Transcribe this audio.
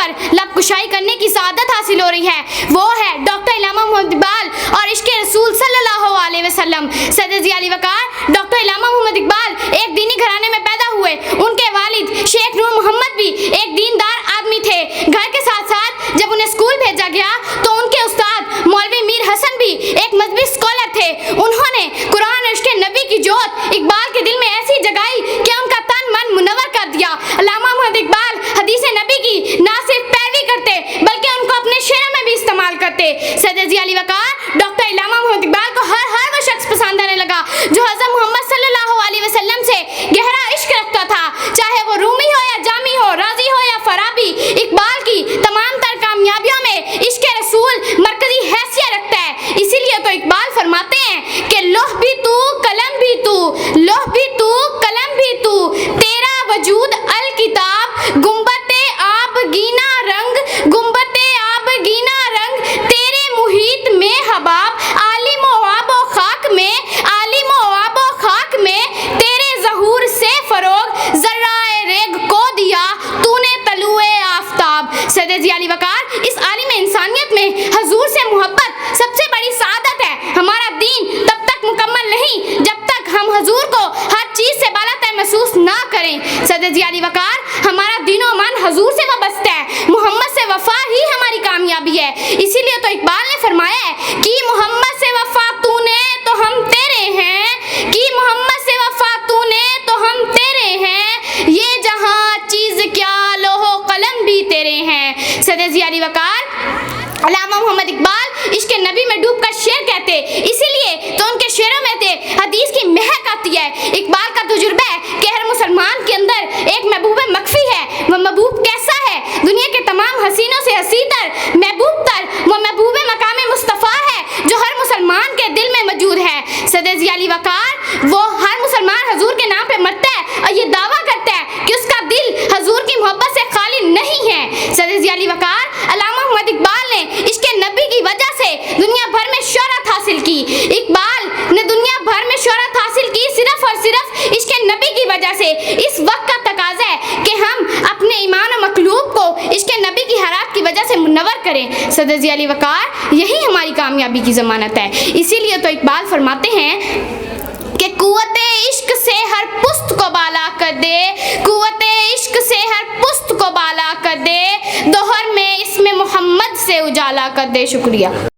پر لب کشائی کرنے کی سعادت حاصل ہو رہی ہے، وہ ہے ڈاکٹر علامہ محمد اقبال اور عشق رسول صلی اللہ علیہ وسلم۔ سید ضیاء علی وقار ڈاکٹر علامہ محمد اقبال ایک دینی گھرانے میں پیدا ہوئے۔ ان کے والد شیخ نور محمد بھی ایک دیندار آدمی تھے۔ گھر کے ساتھ ساتھ جب انہیں اسکول بھیجا گیا تو ان کے استاد مولوی میر حسن بھی ایک مذہبی اسکالر تھے۔ انہوں نے قرآن اور عشق نبی کی جوت اقبال کے دل میں ایسی جگائی کہ ان کا تن من منور کر دیا۔ علامہ محمد اقبال حدیث نبی کی نہ صرف پیروی کرتے بلکہ ان کو اپنے شعروں میں بھی استعمال کرتے۔ سید ضیاء علی وقار ڈاکٹر علامہ محمد اقبال کو ہر وہ شخص پسند آنے لگا جو حضرت محمد صلی اللہ علیہ وسلم سے گہرا عشق رکھتا تھا، چاہے وہ رومی ہو یا جامی ہو، رازی ہو یا فارابی۔ اقبال کی تمام تر کامیابیوں میں عشق رسول مرکزی حیثیت رکھتا ہے۔ اسی لیے تو اقبال فرماتے ہیں کہ لوح بھی تو قلم بھی تو، لوح بھی تو قلم بھی تو، تیرا وجود الکتاب گنبد آب گینا رنگ، گنبد آب گینا رنگ، تیرے محیط میں حباب، عالم و آب و خاک میں، عالم و آب و خاک میں، تیرے ظہور سے فروغ ذرہ ریگ کو دیا تو نے طلوع آفتاب۔ سید ضیاء علی وقار اس عالم انسانیت میں حضور سے محبت سب سے بڑی سعادت ہے۔ ہمارا دین تب تک مکمل نہیں جب تک ہم حضور کو ہر چیز سے بالا تر محسوس نہ کریں۔ سید ضیاء علی وقار ہمارا دین و من حضور سے وابستہ ہے، محمد سے وفا ہی ہماری کامیابی ہے۔ اسی لیے تو اقبال نے فرمایا ہے کہ محمد سے وفا تو نے تو ہم تیرے ہیں، کہ محمد سے وفا تو نے تو ہم تیرے ہیں، یہ جہاں چیز کیا لوح و قلم بھی تیرے ہیں۔ سید ضیاء علی وقار علامہ محمد اقبال عشق نبی میں ڈوب کر شعر کہتے، اسی لیے تو ان کے شعروں میں سے حدیث کی مہک آتی ہے۔ اقبال کا تجربہ ہے کہ ہر مسلمان کے اندر ایک محبوب مخفی ہے۔ وہ محبوب کیسا ہے؟ دنیا کے تمام حسینوں سے حسین تر، محبوب تر وہ محبوب مقام مصطفیٰ ہے جو ہر مسلمان کے دل میں موجود ہے۔ سید ضیاء علی وقار وہ ہر مسلمان حضور کے نام پہ مرتا ہے اور یہ دعویٰ کرتا ہے کہ اس کا دل حضور کی محبت سے خالی نہیں ہے۔ سید ضیاء علی وقار علامہ محمد اقبال نے عشق نبی کی وجہ سے دنیا بھر میں شہرت حاصل کی۔ اقبال نے دنیا بھر میں شہرت حاصل کی صرف اور صرف عشق نبی کی وجہ سے۔ اس وقت کا تقاضا ہے کہ ہم اپنے ایمان و مقلوب کو عشق نبی کی حرارت کی وجہ سے منور کریں۔ سید ضیاء علی وقار یہی ہماری کامیابی کی ضمانت ہے۔ اسی لیے تو اقبال فرماتے ہیں کہ قوت عشق سے ہر پست کو بالا کر دے، قوت عشق سے ہر پست کو بالا کر دے، دوہر میں اسم محمد سے اجالا کر دے۔ شکریہ۔